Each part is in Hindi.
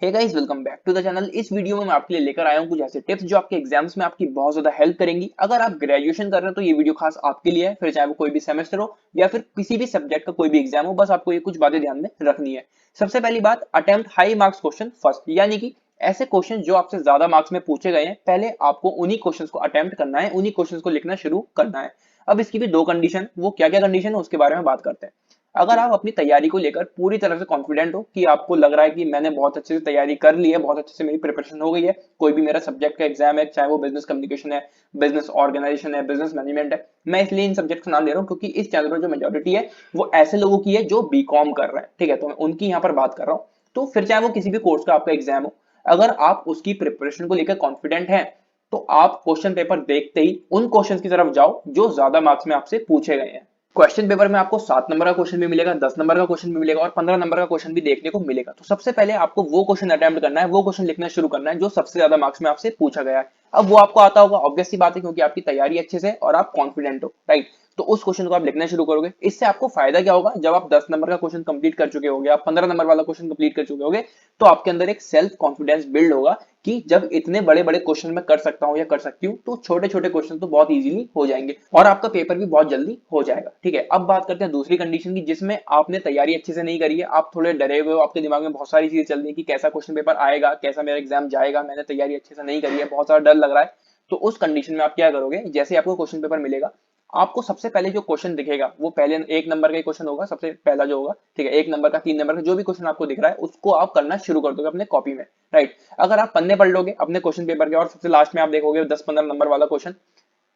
Hey guys, welcome back to the channel. इस वीडियो में मैं आपके लिए लेकर आया हूं कुछ ऐसे टिप्स जो आपके एग्जाम्स में आपकी बहुत ज्यादा हेल्प करेंगी। अगर आप ग्रेजुएशन कर रहे हैं तो ये वीडियो खास आपके लिए है, फिर चाहे वो कोई भी सेमेस्टर हो या फिर किसी भी सब्जेक्ट का कोई भी एग्जाम हो, बस आपको ये कुछ बातें ध्यान में रखनी है। सबसे पहली बात, attempt high marks question first, यानी कि ऐसे क्वेश्चन जो आपसे ज्यादा मार्क्स में पूछे गए हैं, पहले आपको उन्हीं क्वेश्चन को अटेम्प्ट करना है, उन्हीं क्वेश्चन को लिखना शुरू करना है। अब इसकी भी दो कंडीशन, वो क्या क्या कंडीशन है उसके बारे में बात करते हैं। अगर आप अपनी तैयारी को लेकर पूरी तरह से कॉन्फिडेंट हो कि आपको लग रहा है कि मैंने बहुत अच्छे से तैयारी कर ली है, बहुत अच्छे से मेरी प्रिपरेशन हो गई है, कोई भी मेरा सब्जेक्ट का एग्जाम है, चाहे वो बिजनेस कम्युनिकेशन है, बिजनेस ऑर्गेनाइजेशन है, बिजनेस मैनेजमेंट है, मैं इसलिए इन सब्जेक्ट का नाम ले रहा हूँ क्योंकि इस चैनल पर जो मेजोरिटी है वो ऐसे लोगों की है जो बीकॉम कर रहे हैं, ठीक है, तो मैं उनकी यहाँ पर बात कर रहा हूँ। तो फिर चाहे वो किसी भी कोर्स का आपका एग्जाम हो, अगर आप उसकी प्रिपरेशन को लेकर कॉन्फिडेंट हैं तो आप क्वेश्चन पेपर देखते ही उन क्वेश्चन की तरफ जाओ जो ज्यादा मार्क्स में आपसे पूछे गए हैं। क्वेश्चन पेपर में आपको 7 नंबर का क्वेश्चन भी मिलेगा, 10 नंबर का क्वेश्चन भी मिलेगा और 15 नंबर का क्वेश्चन भी देखने को मिलेगा। तो सबसे पहले आपको वो क्वेश्चन अटेम्प्ट करना है, वो क्वेश्चन लिखना शुरू करना है जो सबसे ज्यादा मार्क्स में आपसे पूछा गया है। अब वो आपको आता होगा, ऑब्वियस सी बात है, क्योंकि आपकी तैयारी अच्छे से और आप कॉन्फिडेंट हो, राइट। तो उस क्वेश्चन को आप लिखना शुरू करोगे। इससे आपको फायदा क्या होगा, जब आप 10 नंबर का क्वेश्चन कंप्लीट कर चुके होगे, आप 15 नंबर वाला क्वेश्चन कंप्लीट कर चुके होगे, तो आपके अंदर एक सेल्फ कॉन्फिडेंस बिल्ड होगा कि जब इतने बड़े बड़े क्वेश्चन मैं कर सकता हूं या कर सकती हूँ, तो छोटे छोटे क्वेश्चन तो बहुत इजीली हो जाएंगे और आपका पेपर भी बहुत जल्दी हो जाएगा, ठीक है। अब बात करते हैं दूसरी कंडीशन की, जिसमें आपने तैयारी अच्छे से नहीं करी है, आप थोड़े डरे हुए हो, आपके दिमाग में बहुत सारी चीजें चल रही है कि कैसा क्वेश्चन पेपर आएगा, कैसा मेरा एग्जाम जाएगा, मैंने तैयारी अच्छे से नहीं करी है, बहुत सारा डर लग रहा है। तो उस कंडीशन में आप क्या करोगे, जैसे आपको क्वेश्चन पेपर मिलेगा, आपको सबसे पहले जो क्वेश्चन दिखेगा वो पहले 1 नंबर का क्वेश्चन होगा, सबसे पहला जो होगा, ठीक है, 1 नंबर का, 3 नंबर का, जो भी क्वेश्चन आपको दिख रहा है उसको आप करना शुरू कर दोगे अपने कॉपी में, राइट। अगर आप पन्ने पढ़ लोगे अपने क्वेश्चन पेपर के और सबसे लास्ट में आप देखोगे 10-15 नंबर वाला क्वेश्चन,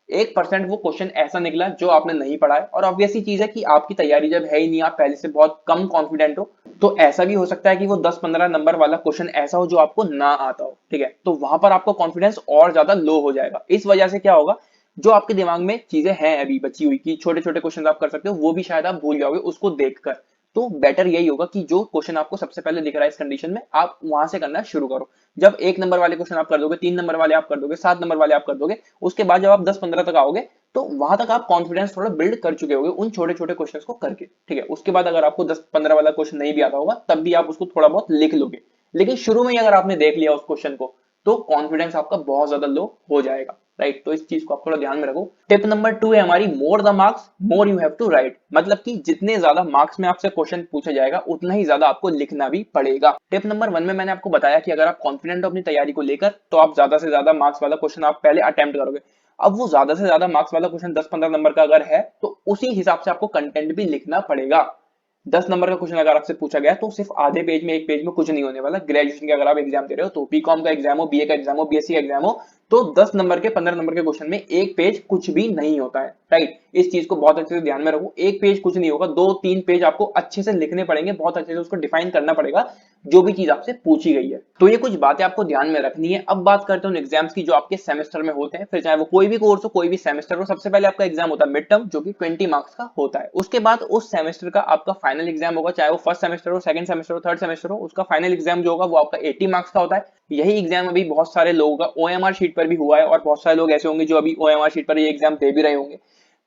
1% वो क्वेश्चन ऐसा निकला जो आपने नहीं पढ़ा है, और ऑब्वियस ही चीज है कि आपकी तैयारी जब है ही नहीं, आप पहले से बहुत कम कॉन्फिडेंट हो, तो ऐसा भी हो सकता है कि वो 10-15 नंबर वाला क्वेश्चन ऐसा हो जो आपको ना आता हो, ठीक है। तो वहां पर आपका कॉन्फिडेंस और ज्यादा लो हो जाएगा। इस वजह से क्या होगा, जो आपके दिमाग में चीजें हैं अभी बची हुई कि छोटे छोटे क्वेश्चन आप कर सकते हो, वो भी शायद आप भूल जाओगे उसको देखकर। तो बेटर यही होगा कि जो क्वेश्चन आपको सबसे पहले दिख रहा है इस कंडीशन में, आप वहां से करना शुरू करो। जब 1 नंबर वाले क्वेश्चन आप कर दोगे, 3 नंबर वाले आप कर दोगे, 7 नंबर वाले आप कर दोगे, उसके बाद जब आप 10-15 तक आओगे, तो वहां तक आप कॉन्फिडेंस थोड़ा बिल्ड कर चुके होगे उन छोटे छोटे क्वेश्चन को करके, ठीक है। उसके बाद अगर आपको 10-15 वाला क्वेश्चन नहीं भी आता होगा, तब भी आप उसको थोड़ा बहुत लिख लोगे। लेकिन शुरू में ही अगर आपने देख लिया उस क्वेश्चन को, तो कॉन्फिडेंस आपका बहुत ज्यादा लो हो जाएगा, राइट। तो इस चीज को आप थोड़ा ध्यान में रखो। टिप नंबर 2 है हमारी, more the marks more you have to write. मतलब कि जितने ज्यादा मार्क्स में आपसे क्वेश्चन पूछा जाएगा, उतना ही ज्यादा आपको लिखना भी पड़ेगा। टिप नंबर 1 में मैंने आपको बताया कि अगर आप कॉन्फिडेंट हो अपनी तैयारी को लेकर, तो आप ज्यादा से ज्यादा मार्क्स वाला क्वेश्चन आप पहले अटेम्प्ट करोगे। अब वो ज्यादा से ज्यादा मार्क्स वाला क्वेश्चन 10-15 नंबर का अगर है, तो उसी हिसाब से आपको कंटेंट भी लिखना पड़ेगा। 10 नंबर का क्वेश्चन अगर आपसे पूछा गया, तो सिर्फ आधे पेज में, एक पेज में कुछ नहीं होने वाला। ग्रेजुएशन का अगर आप एग्जाम दे रहे हो, तो बीकॉम का एग्जाम हो, बीए का एग्जाम हो, बीएससी का एग्जाम हो, तो 10 नंबर के, 15 नंबर के क्वेश्चन में एक पेज कुछ भी नहीं होता है, राइट। इस चीज को बहुत अच्छे से ध्यान में रखो। एक पेज कुछ नहीं होगा, 2-3 पेज आपको अच्छे से लिखने पड़ेंगे, बहुत अच्छे से उसको डिफाइन करना पड़ेगा जो भी चीज आपसे पूछी गई है। तो ये कुछ बातें आपको ध्यान में रखनी है। अब बात करते हैं उन एग्जाम्स की जो आपके सेमेस्टर में होते हैं, फिर चाहे वो कोई भी कोर्स हो, कोई भी सेमेस्टर हो। सबसे पहले आपका एग्जाम होता है मिड टर्म, जो कि 20 मार्क्स का होता है। उसके बाद उस सेमेस्टर का आपका फाइनल एग्जाम होगा, चाहे वो फर्स्ट सेमेस्टर हो, सेकंड सेमेस्टर हो, थर्ड सेमेस्टर हो, उसका फाइनल एग्जाम जो होगा वो आपका 80 मार्क्स का होता है। यही एग्जाम अभी बहुत सारे लोगों का ओएमआर शीट पर भी हुआ है, और बहुत सारे लोग ऐसे होंगे जो अभी ओएमआर शीट पर ये एग्जाम दे भी रहे होंगे।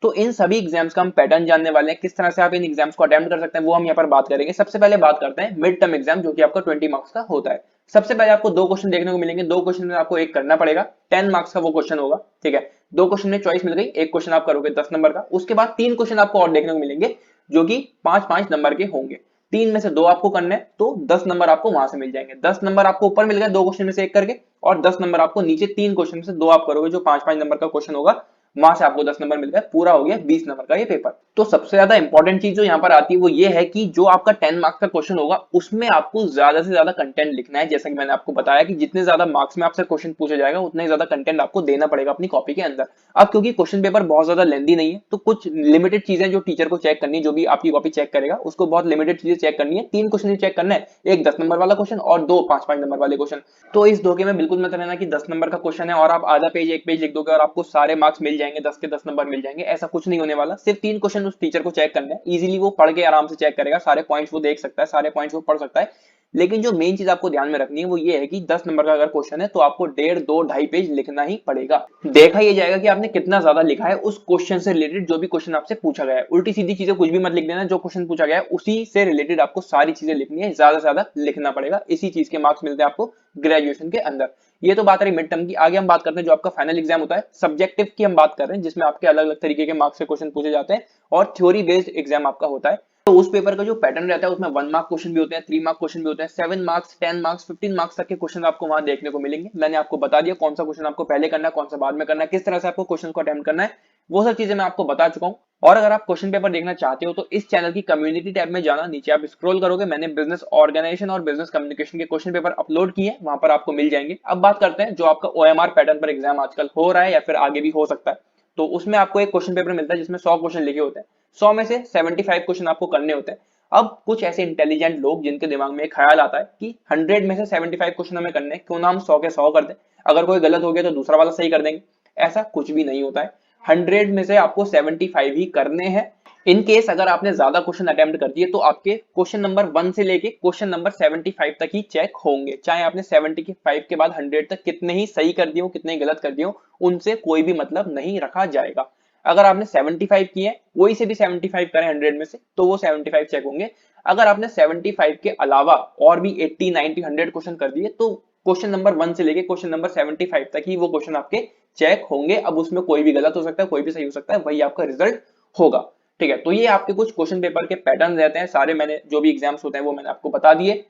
तो इन सभी एग्जाम्स का हम पैटर्न जानने वाले हैं, किस तरह से आप इन एग्जाम्स को अटेम्प्ट कर सकते हैं, वो हम यहाँ पर बात करेंगे। सबसे पहले बात करते हैं मिड टर्म एग्जाम, जो कि आपका 20 मार्क्स का होता है। सबसे पहले आपको दो क्वेश्चन देखने को मिलेंगे, दो क्वेश्चन में आपको एक करना पड़ेगा, 10 मार्क्स का वो क्वेश्चन होगा, ठीक है। दो क्वेश्चन में चॉइस मिल गई, एक क्वेश्चन आप करोगे 10 नंबर का। उसके बाद 3 क्वेश्चन आपको और देखने को मिलेंगे, जो कि 5-5 नंबर के होंगे। 3 में से 2 आपको करने हैं, तो 10 नंबर आपको वहां से मिल जाएंगे। 10 नंबर आपको ऊपर मिल गए 2 क्वेश्चन में से एक करके, और 10 नंबर आपको नीचे 3 क्वेश्चन में से 2 आप करोगे, जो 5-5 नंबर का क्वेश्चन होगा, वहां से आपको 10 नंबर मिल गए। पूरा हो गया 20 नंबर का ये पेपर। तो सबसे ज्यादा इंपॉर्टेंट चीज जो यहाँ पर आती है वो ये है कि जो आपका 10 मार्क्स का क्वेश्चन होगा, उसमें आपको ज्यादा से ज्यादा कंटेंट लिखना है। जैसा कि मैंने आपको बताया कि जितने ज्यादा मार्क्स में आपसे क्वेश्चन पूछा जाएगा, उतना ही ज्यादा कंटेंट आपको देना पड़ेगा अपनी कॉपी के अंदर। अब क्योंकि क्वेश्चन पेपर बहुत ज्यादा लेंदी नहीं है, तो कुछ लिमिटेड चीजें जो टीचर को चेक करनी है, जो भी आपकी कॉपी चेक करेगा उसको बहुत लिमिटेड चीजें चेक करनी है। 3 क्वेश्चन ही चेक करना है, एक 10 नंबर वाला क्वेश्चन और 2 5-5 नंबर वाले क्वेश्चन। तो इस धोखे में बिल्कुल मत रहना कि 10 नंबर का क्वेश्चन है और आप आधा पेज, एक पेज लिख दोगे और आपको सारे मार्क्स मिल जाएंगे, 10 के 10 नंबर मिल जाएंगे, ऐसा कुछ नहीं होने वाला। सिर्फ 3 क्वेश्चन उस टीचर को चेक करना है, इजीली वो पढ़ के आराम से चेक करेगा, सारे पॉइंट्स वो देख सकता है, सारे पॉइंट्स वो पढ़ सकता है। लेकिन जो मेन चीज आपको ध्यान में रखनी है वो ये है कि 10 नंबर का अगर क्वेश्चन है तो आपको 1.5, 2, 2.5 पेज लिखना ही पड़ेगा। देखा ये जाएगा कि आपने कितना ज्यादा लिखा है उस क्वेश्चन से रिलेटेड, जो भी क्वेश्चन आपसे पूछा गया है। उल्टी सीधी चीजें कुछ भी मत लिख देना, जो क्वेश्चन पूछा गया है उसी से रिलेटेड आपको सारी चीजें लिखनी है, ज्यादा से ज्यादा लिखना पड़ेगा। इसी चीज के मार्क्स मिलते हैं आपको ग्रेजुएशन के अंदर। ये तो बात रही मिड टर्म की। आगे हम बात करते हैं जो आपका फाइनल एग्जाम होता है, सब्जेक्टिव की हम बात कर रहे हैं, जिसमें आपके अलग अलग तरीके के मार्क्स से क्वेश्चन पूछे जाते हैं और थ्योरी बेस्ड एग्जाम आपका होता है। तो उस पेपर का जो पैटर्न रहता है उसमें 1 मार्क क्वेश्चन भी होते हैं, 3 मार्क क्वेश्चन भी होते हैं, 7 मार्क्स, 10 मार्क्स, 15 मार्क्स तक के क्वेश्चन आपको वहां देखने को मिलेंगे। मैंने आपको बता दिया कौन सा क्वेश्चन आपको पहले करना है, कौन सा बाद में करना है, किस तरह से आपको क्वेश्चन को अटेम्प्ट करना है, वो सब चीजें मैं आपको बता चुका हूँ। और अगर आप क्वेश्चन पेपर देखना चाहते हो तो इस चैनल की कम्युनिटी टैब में जाना, नीचे आप स्क्रॉल करोगे, मैंने बिजनेस ऑर्गेनाइजेशन और बिजनेस कम्युनिकेशन के क्वेश्चन पेपर अपलोड किए हैं, वहां पर आपको मिल जाएंगे। अब बात करते हैं जो आपका ओएमआर पैटर्न पर एग्जाम आजकल हो रहा है या फिर आगे भी हो सकता है। तो उसमें आपको एक क्वेश्चन पेपर मिलता है जिसमें 100 क्वेश्चन लिखे होते हैं, 100 में से 75 क्वेश्चन आपको करने होते हैं। अब कुछ ऐसे इंटेलिजेंट लोग जिनके दिमाग में एक ख्याल आता है कि 100 में से 75 क्वेश्चन हमें करने, क्यों ना हम 100 के 100 कर दें, अगर कोई गलत हो गया तो दूसरा वाला सही कर देंगे। ऐसा कुछ भी नहीं होता है, 100 में से आपको 75 ही करने हैं। इन केस अगर आपने ज्यादा क्वेश्चन अटेम्प्ट कर दिए तो आपके क्वेश्चन नंबर 1 से लेके क्वेश्चन नंबर 75 तक ही चेक होंगे, चाहे आपने 75 के बाद 100 तक कितने ही सही कर दिए हो, कितने ही गलत कर दिए हो, उनसे कोई भी मतलब नहीं रखा जाएगा। अगर आपने 75 किए, कोई से भी 75 करें 100 में से, तो वो 75 चेक होंगे। अगर आपने 75 के अलावा और भी 80, 90, 100 क्वेश्चन कर दिए तो क्वेश्चन नंबर 1 से लेके क्वेश्चन नंबर 75 तक ही वो क्वेश्चन आपके चेक होंगे। अब उसमें कोई भी गलत हो सकता है, कोई भी सही हो सकता है, वही आपका रिजल्ट होगा। ठीक है, तो ये आपके कुछ क्वेश्चन पेपर के पैटर्न रहते हैं, सारे मैंने जो भी एग्जाम्स होते हैं वो मैंने आपको बता दिए।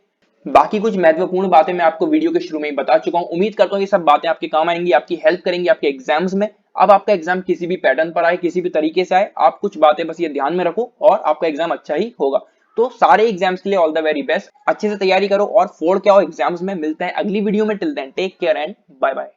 बाकी कुछ महत्वपूर्ण बातें मैं आपको वीडियो के शुरू में ही बता चुका हूं। उम्मीद करता हूं ये सब बातें आपके काम आएंगी, आपकी हेल्प करेंगी आपके एग्जाम्स में। अब आपका एग्जाम किसी भी पैटर्न पर आए, किसी भी तरीके से आए, आप कुछ बातें बस ये ध्यान में रखो और आपका एग्जाम अच्छा ही होगा। तो सारे एग्जाम्स के लिए ऑल द वेरी बेस्ट, अच्छे से तैयारी करो और फोड़ के आओ एग्जाम्स में। मिलते हैं अगली वीडियो में, till then take care and bye bye.